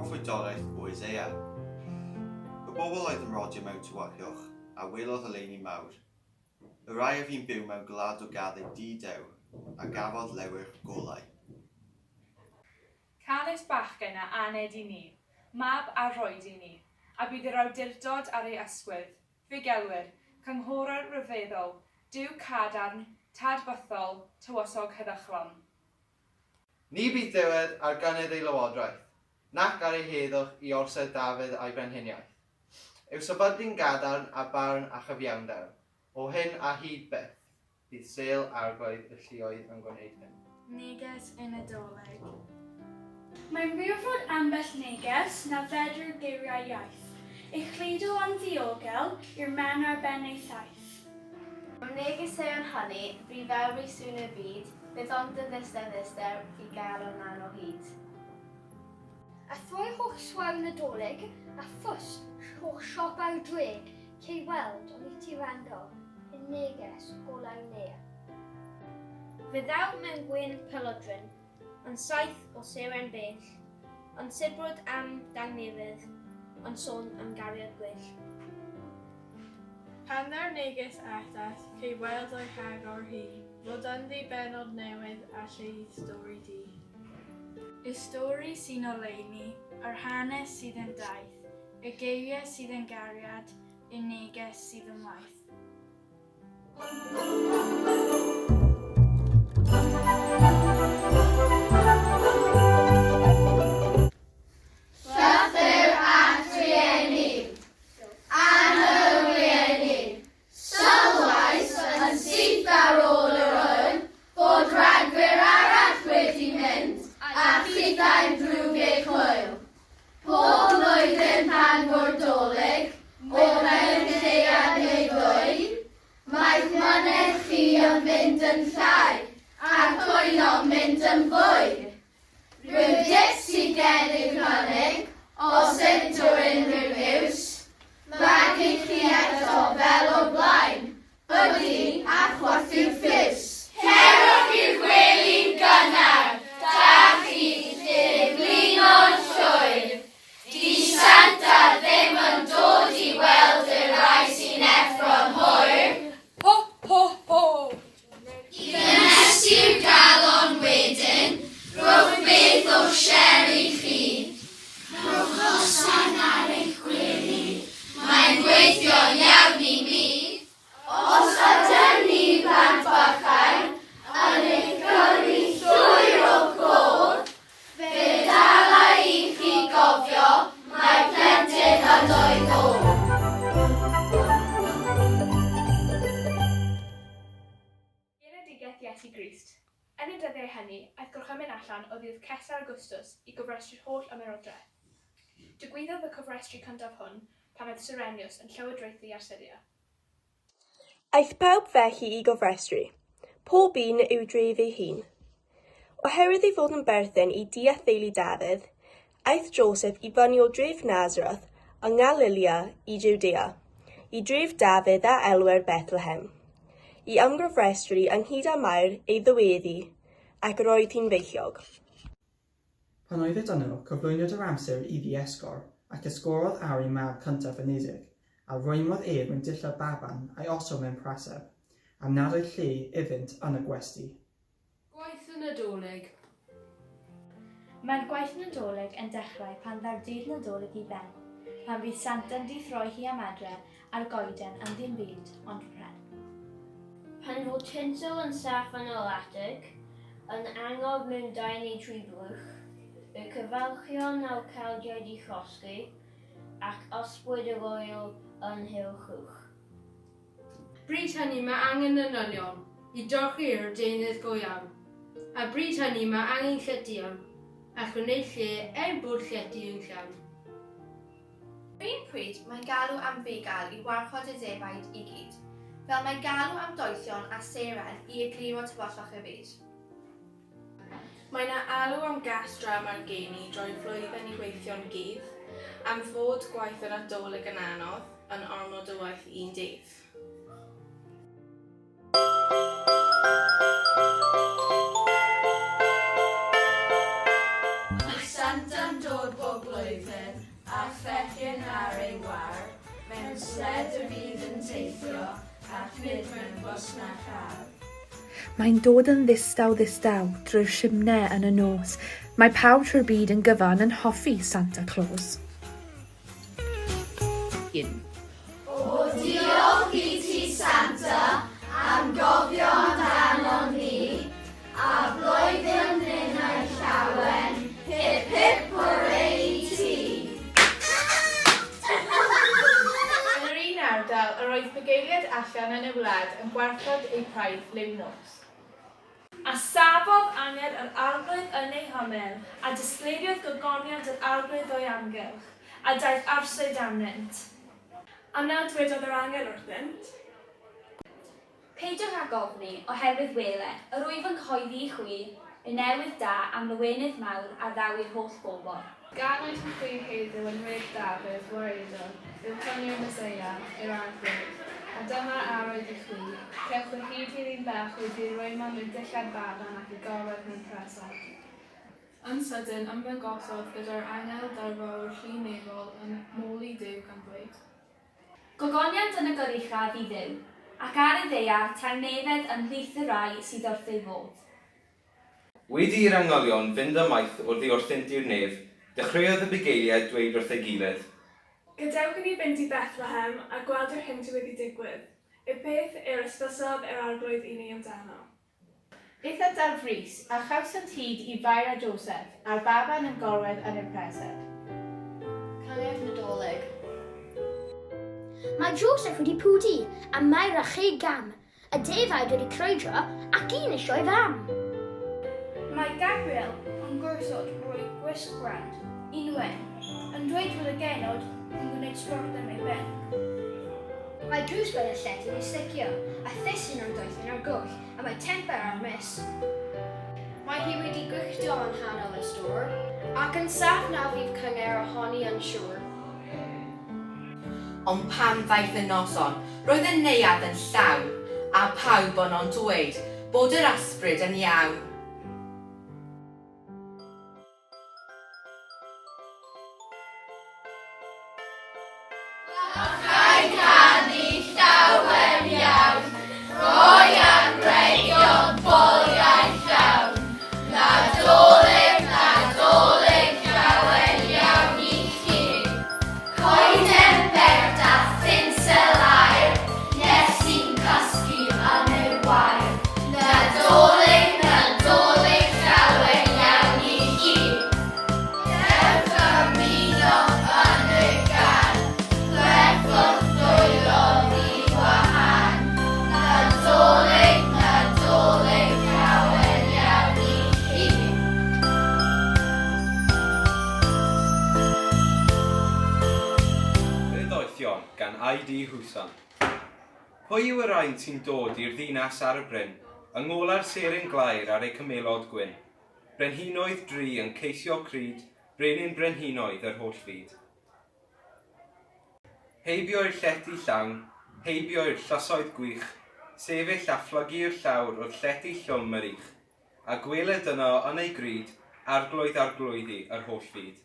proffwydolaeth o Isaiah. Y bobl oedd yn rodio mewn tywyllwch a welodd y leini mawr. Y rai o fi'n byw mewn gwlad o gaddau di-dew a gafodd lewyr golau. Canes bachgen a aned i ni, mab a rhoed i ni, a bydd yr awdurdod ar ei ysgwydd, fugelwyr, cynghorau rhyfeddol, diw cadarn, tadbythol, tywysog heddychlon. Ni bydd diwedd ar gynnydd ei lywodraeth, nac ar ei heddwch i orsedd Dafydd a'i brenhiniaeth. Yw sefydlu'n gadarn a barn a chyfiawnder, o hyn a hyd beth, bydd sel arglwydd y lluoedd yn gwneud hyn. Neges y Nadolig. Mae'n wir fod ambell neges na fedr'r geiriau iaith. Eich chludo yn ddiogel i'r men ar ben ei thaith. Am negeseuon hynny, bu fawr i sŵn y byd, bydd ond yn ddister i gael o'n an o hyd. A throi holl swar Nadolig, a ffws holl siop ar dre, cei weld o'n i ti rando, yn neges golau nea. Fyddaw mewn gwyn pylodryn, yn saith o seren bell, yn sibrwd am dangnefydd, yn sôn am gariad gwyll. Pan ddaw'r neges etas, cei weld o'i hagor hi, fod ynddi benod newydd a llei stori di. Y stori sy'n oleini, yr hanes sydd yn daith, y geiriau sydd yn gariad, y neges sydd yn waith. Llythyr at rieni, anhywrieni, sylwais yn syth ar ôl yr hyn bod rhagfyr arall wedi mynd a chithau'n drwg eu chwyl. Pob blwyddyn pan fwrdolig, o mewn lleuad neu ddwy, mae'r mynedd chi yn mynd yn llai a'r cwyno'n mynd yn fwy. Rwy'n dys i gennych cynnig, os ydw unrhyw iws, mag i chi eto fel o blaen, ydy a chwarthu'r ffys. Cerwch i'r gwely'n gynnar, da chi ddiflino'n llwyr. Di Santa ddim yn dod i weld y rai sy'n effro'n hwyr. Ho, ho, ho! I ddynesi'r galon wedyn, rhowch beth o seri chi. Rhowch osan ar eich gwely, mae'n gweithio iawn i mi. Os ydyn ni blant bachau, yn eich gyrru llwyr o côr, fe dala i chi gofio mae plentyn ydoedd o. Genedigaeth Iesu Grist. Yn y dyddiau hynny, aeth gorchymyn allan o ddydd Cesar Augustus i gyfrestru'r holl ymerodraeth. Digwyddodd y cyfrestru cyntaf hwn pan oedd Sirenius yn llywodraethu ar Syria. Aeth pawb felly i gofrestru, pob un i'w dref ei hun. Oherwydd ei fod yn berthyn i deall theulu Dafydd, aeth Joseph i fyny o dref Nazareth yng Galilea i Judea, i dref Dafydd a elwer Bethlehem, i ymgofrestru ynghyd â Mair ei ddyweddi, ac yr oedd hi'n feichiog. Pan oedd yno, cyflwyniodd yr amser iddi esgor, ac ysgorodd ar ei mab cyntaf yn isig, a rwymodd ef yn dillad baban a'i osod mewn praseb, am nad oedd lle iddynt yn y gwesti. Gwaith y Nadolig. Mae'r gwaith Nadolig yn dechrau pan ddaw'r dydd Nadolig i ben, pan fydd Santa'n dithroi hi am adre a'r goeden am ddim byd ond pren. Pan fod tinsel yn saff yn olatig, yn angof mewn 2 neu 3 blwch, y cyfalchion naw caldiaid i chosgu, ac osbwyd yr oil yn hilchwch. Bryd hynny mae angen anylion i dorchu'r deunydd go iawn, a bryd hynny mae angen lledion, a gwneud lle bod lledu yn llawn. Un pryd mae'n galw am fegal i warchod y defaid i gyd, fel mae galw am doethion a seren i egluro tywyllwch y byd. Mae yna alw am gastra mae'r geni drwy flwyddyn i gweithio'n gydd, am fod gwaith yr Nadolig yn anodd yn ormod o waith un dydd. Mae Santa'n dod bob blwydd, sled y fydd yn teithio, ac nid mewn bws na car. Mae'n dod yn ddistaw drwy'r simnau yn y nos. Mae pawb trwy'r byd yn gyfan yn hoffi Santa Claus. O diolch i ti Santa am gofio amdano ni, a blwyddyn hyn a'i llawen, hip hip hooray i ti. Yn yr un ardal, yr oedd bugeiliad allan yn y wlad yn gwarchod eu praeth liw nos. A safodd angen yr arglwydd yn ei hymyl, a disgleiriodd gogoniant yr arglwydd o'i amgylch, a daeth arswyd amnynt. A nawr dwedodd yr angel wrthynt. Peidiwch â gofni oherwydd wele, yr wyf yn coeddi i chwi, y newydd da am lywenydd mawr a ddaw i'r holl bobl. Gan oes yn chwi heddiw yn Bryn Tawe, Gwaredon, yw cynnig Meseia, yr arglwydd. A dyma arwydd i chwi. Cewch o hyd i'r un bach wedi rhoi mewn i'r dillad baban ac i gorwedd mewn presant. Yn sydyn, ymddangosodd gyda'r angel darfawr llinefol yn môl i Duw gan dweud. Gogoniant yn y goruchaf i Dduw, ac ar y ddeiar tangnefedd yn ymhlith y rai sydd wrth ei fod. Wedi i'r angholion fynd ymaith wrth i wrthynt i'r nef, dechreuodd y bugeiliad dweud wrth ei gilydd. Gadewch i ni fynd i Bethlehem a gweld yr hyn sydd wedi digwydd. Y beth yw'r ysbysodd yr arglwydd i ni amdano. Beth yda'r fris a chawsant hyd i Fair a Joseph a'r baban yn gorwedd yn yr presedd. Canef Nadolig. Mae Joseph wedi pwdi a Mair a cheg gam, y defaid wedi croedro ac un eisiau fam. Mae Gabriel yn gwrsod roi gwisg brand, unwen, yn dweud fod y genod yn gwneud sport yn ei ben. Mae drws bod y llet yn ei slicio, a thesyn o'r doethyn ar gwll, a mae temper ar mis. Mae hi wedi gwychdio yn hanol y stwr, ac yn saff na fydd cynger ohoni yn siŵr. Ond pan ddaeth y noson, roedd y neuadd yn llawn, a pawb yn o'n dweud bod yr ysbryd yn iawn. Rhaid canu llawer iawn, rhoi anrhegion boliau llawn. Nadolig, Nadolig, llawen iawn i chi. Coeden bert a thinsel air, nes i'n cysgu yn y wair. Nadolig, Nadolig, llawen iawn i chi. Dewch ymuno yn y gan, gwerthwch dwylodd i wahan. Nadolig, Nadolig, llawen iawn i chi. Ddoethion gan I.D. Hwsan. Pwy yw yr ein sy'n dod i'r ddinas ar y bryn, yng ngola'r seryn glair ar ei cymelod gwyn? Brenhinoedd dri yn ceisio cryd, brenin brenhinoedd yr holl fyd. Heibio'r llety llawn, heibio'r llysoedd gwych, sefyll a phlygu'r llawr wrth llety llwm yr ich, a gweled yno yn ei gryd, arglwyddi yr holl fyd.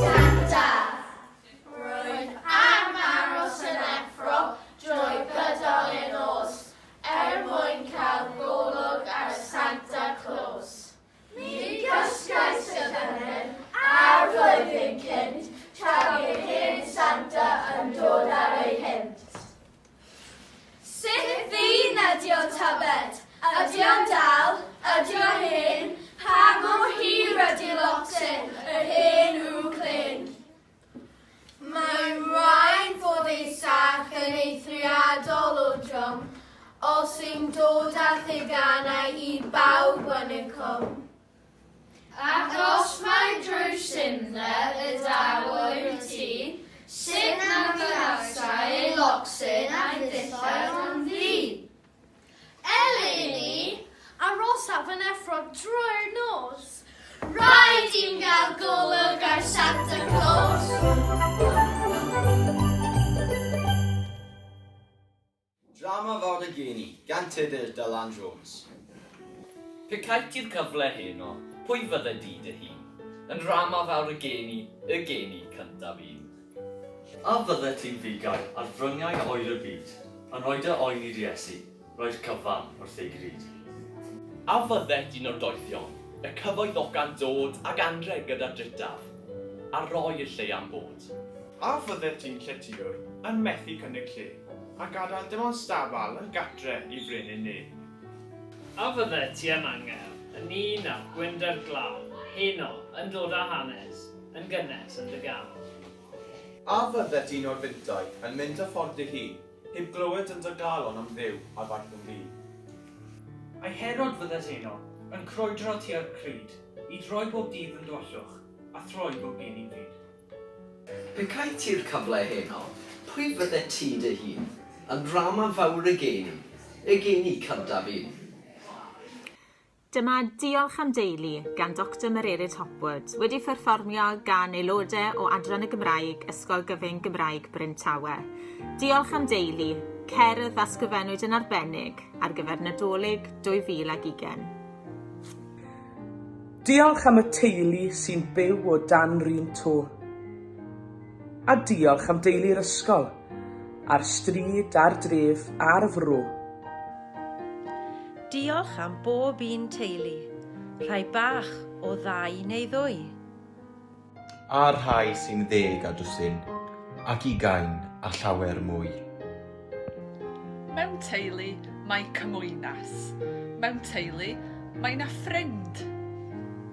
Santa, rwy'n am aros yn effro drwy gydol y nos, mwyn cael golwg ar Santa Claus. Mi gysgais y ddynnu ar flwyddyn cynt, tra bydd hen Santa yn dod ar ei hynt. Sut ddyn ydi o tybed? Ydi o'n dal? Ydi o'n hen? Pa mor hir ydi locsyn, yr hen yw clyn? Mae'n rhaid fod ei sach yn eithriadol o drwm, o sy'n dod â theganau i bawb yn y cwm. Ac os mae drwy simnau y dawr y tŷ, sut na gynhasau ei locsyn a'i ddillad yn ddi? Eleni, arosaf yn effro drwy'r nos. Rhaid i'n gael golwg ar Santa Claus. Drama fawr y geni, gan Tudur Dylan Jones. Pe cait ti'r cyfle heno, pwy fydde di dy hun? Yn rhan o fawr y geni cyntaf un. A fydde ti'n figael ar fryngau oer y byd, yn oed y oen i'r Iesu, roed cyfan wrth ei grid. A fydde ti'n o'r doethion, y cyfoeddogan dod ag andre gyda dritaf, a roi y lle am bod. A fydde ti'n lletiwr yn methu cynnig lle, a gadael dim ond stabal yn gatre i Bryn yn ne. A fydde ti yn angel, yn un â'r gwynder glaw, heno yn dod â hanes, yn gynnes yn dy gam. A fydde ti'n o'r fyntoedd yn mynd y ffordd i hun, heb glywed yn dy galon am ddew a fath yn fi. A'i Herod fydde heno, yn croedro ti ar cryd, i droi bob dydd yn dwallwch, a throi bob gen i'n byd. Pe cai ti'r cyfle heno, pwy fydde ti dy hun, yn rhan o fawr y geni cyntaf un. Dyma Diolch am Deulu gan Dr Mererid Hopwood wedi pherfformio gan aelodau o Adran y Gymraeg Ysgol Gyfun Gymraeg Bryn Tawe. Diolch am Deulu, cerdd a sgrifennwyd yn arbennig ar gyfer Nadolig 2020. Diolch am y teulu sy'n byw o dan Bryn Tawe. A diolch am deulu'r ysgol, a'r stryd, a'r dref, a'r fro. Diolch am bob un teulu, rhai bach o 2 neu 2. A rhai sy'n 10 a dwsin, ac 20 a llawer mwy. Mewn teulu mae cymwynas. Mewn teulu mae na ffrind.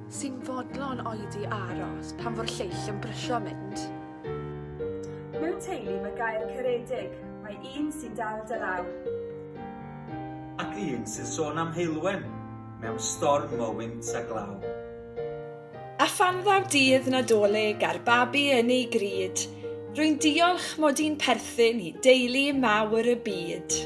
Sy'n fodlon oedi aros pan fo'r lleill yn brysio mynd. Mewn teulu mae gael caredig, mae un sy'n dal dy law. Ac un sy'n sôn am heilwen mewn storm o wynt a glaw. A phan ddaw dydd Nadolig ar babi yn ei gryd, rwy'n diolch mod i'n perthyn i deulu mawr y byd.